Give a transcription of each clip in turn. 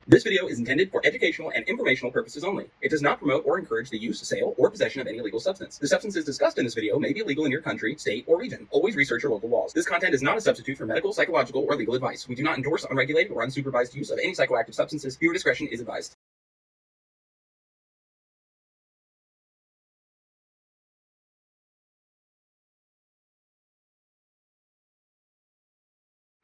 This video is intended for educational and informational purposes only. It does not promote or encourage the use, sale, or possession of any illegal substance. The substances discussed in this video may be illegal in your country, state, or region. Always research your local laws. This content is not a substitute for medical, psychological, or legal advice. We do not endorse unregulated or unsupervised use of any psychoactive substances. Viewer discretion is advised.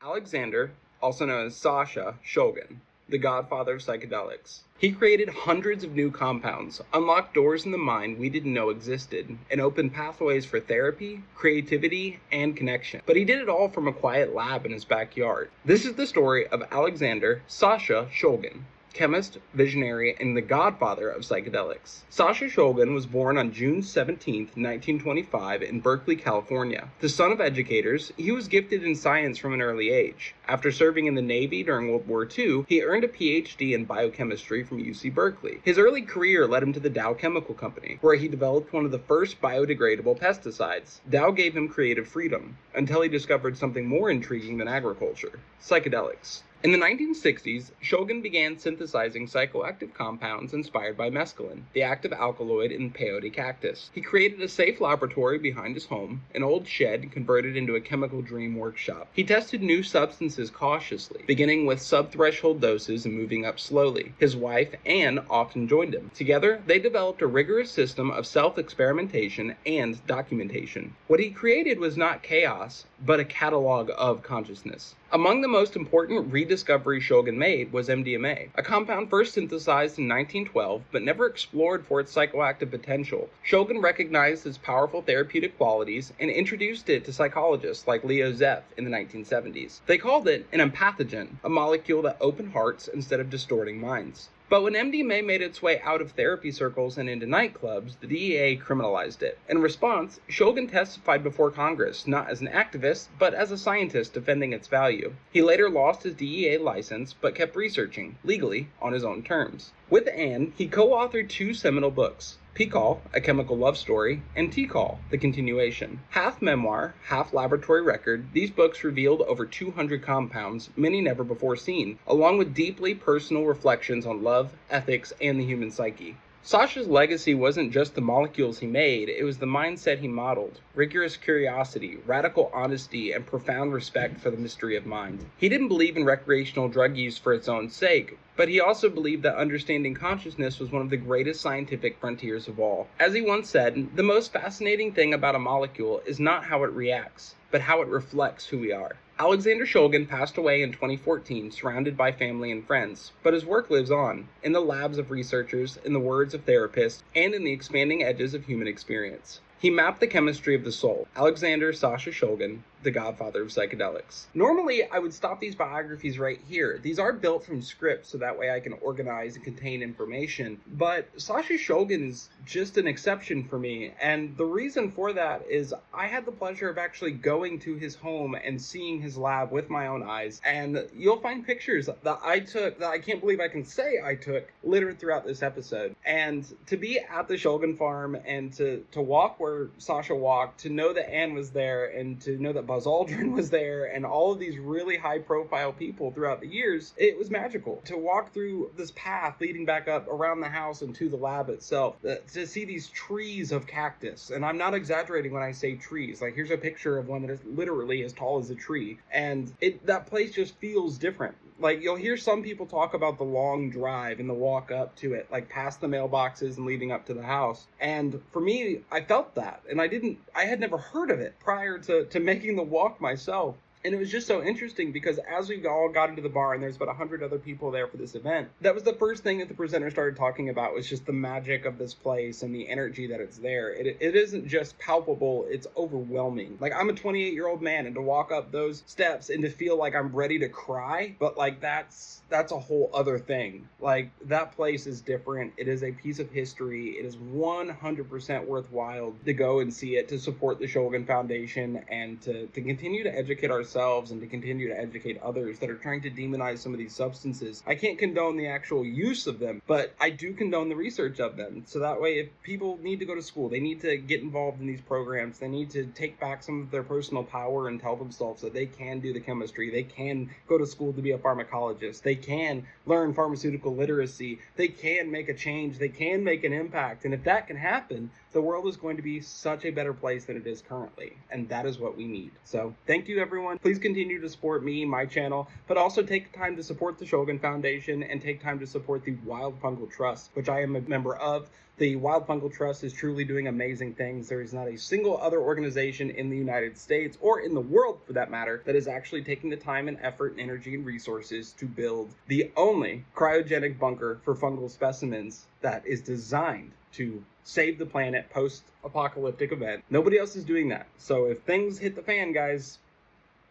Alexander, also known as Sasha Shulgin, the Godfather of Psychedelics. He created hundreds of new compounds, unlocked doors in the mind we didn't know existed, and opened pathways for therapy, creativity, and connection. But he did it all from a quiet lab in his backyard. This is the story of Alexander Sasha Shulgin, chemist, visionary, and the godfather of psychedelics. Sasha Shulgin was born on June 17, 1925 in Berkeley, California. The son of educators, he was gifted in science from an early age. After serving in the Navy during World War II, he earned a PhD in biochemistry from UC Berkeley. His early career led him to the Dow Chemical Company, where he developed one of the first biodegradable pesticides. Dow gave him creative freedom, until he discovered something more intriguing than agriculture: psychedelics. In the 1960s, Shulgin began synthesizing psychoactive compounds inspired by mescaline, the active alkaloid in peyote cactus. He created a safe laboratory behind his home, an old shed converted into a chemical dream workshop. He tested new substances cautiously, beginning with sub-threshold doses and moving up slowly. His wife, Ann, often joined him. Together, they developed a rigorous system of self-experimentation and documentation. What he created was not chaos, but a catalog of consciousness. Among the most important rediscoveries Shulgin made was MDMA, a compound first synthesized in 1912 but never explored for its psychoactive potential. Shulgin recognized its powerful therapeutic qualities and introduced it to psychologists like Leo Zeff in the 1970s. They called it an empathogen, a molecule that opened hearts instead of distorting minds. But when MDMA made its way out of therapy circles and into nightclubs, the DEA criminalized it. In response, Shulgin testified before Congress, not as an activist, but as a scientist defending its value. He later lost his DEA license, but kept researching, legally, on his own terms. With Ann, he co-authored two seminal books: PIHKAL, A Chemical Love Story, and TIHKAL, The Continuation. Half memoir, half laboratory record, these books revealed over 200 compounds, many never before seen, along with deeply personal reflections on love, ethics, and the human psyche. Sasha's legacy wasn't just the molecules he made, it was the mindset he modeled: rigorous curiosity, radical honesty, and profound respect for the mystery of mind. He didn't believe in recreational drug use for its own sake, but he also believed that understanding consciousness was one of the greatest scientific frontiers of all. As he once said, the most fascinating thing about a molecule is not how it reacts, but how it reflects who we are. Alexander Shulgin passed away in 2014, surrounded by family and friends, but his work lives on, in the labs of researchers, in the words of therapists, and in the expanding edges of human experience. He mapped the chemistry of the soul. Alexander Sasha Shulgin, the Godfather of Psychedelics. Normally, I would stop these biographies right here. These are built from scripts, so that way I can organize and contain information. But Sasha Shulgin is just an exception for me, and the reason for that is I had the pleasure of actually going to his home and seeing his lab with my own eyes, and you'll find pictures that I took that I can't believe I can say I took littered throughout this episode. And to be at the Shulgin farm and to walk where Sasha walked, to know that Ann was there, and to know that Buzz Aldrin was there, and all of these really high-profile people throughout the years, it was magical. To walk through this path leading back up around the house and to the lab itself, to see these trees of cactus, and I'm not exaggerating when I say trees. Like, here's a picture of one that is literally as tall as a tree, and that place just feels different. Like, you'll hear some people talk about the long drive and the walk up to it, like past the mailboxes and leading up to the house. And for me, I felt that, and I had never heard of it prior to making the walk myself. And it was just so interesting because as we all got into the bar, and there's about 100 other people there for this event, that was the first thing that the presenter started talking about, was just the magic of this place and the energy that it's there. It isn't just palpable, it's overwhelming. Like, I'm a 28-year-old man, and to walk up those steps and to feel like I'm ready to cry, but like that's a whole other thing. Like, that place is different. It is a piece of history. It is 100% worthwhile to go and see it, to support the Shulgin Foundation, and to continue to educate ourselves ourselves and to continue to educate others that are trying to demonize some of these substances. I can't condone the actual use of them, but I do condone the research of them. So that way, if people need to go to school, they need to get involved in these programs, they need to take back some of their personal power and tell themselves that they can do the chemistry, they can go to school to be a pharmacologist, they can learn pharmaceutical literacy, they can make a change, they can make an impact. And if that can happen, the world is going to be such a better place than it is currently. And that is what we need. So thank you, everyone. Please continue to support me, my channel, but also take time to support the Shulgin Foundation and take time to support the Wild Fungal Trust, which I am a member of. The Wild Fungal Trust is truly doing amazing things. There is not a single other organization in the United States, or in the world for that matter, that is actually taking the time and effort and energy and resources to build the only cryogenic bunker for fungal specimens that is designed to save the planet post-apocalyptic event. Nobody else is doing that. So if things hit the fan, guys,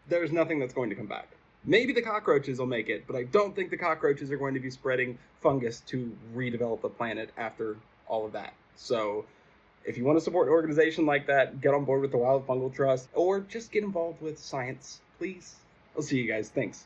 there's nothing that's going to come back. Maybe the cockroaches will make it, but I don't think the cockroaches are going to be spreading fungus to redevelop the planet after all of that. So if you want to support an organization like that, get on board with the Wild Fungal Trust, or just get involved with science, please. I'll see you guys. Thanks.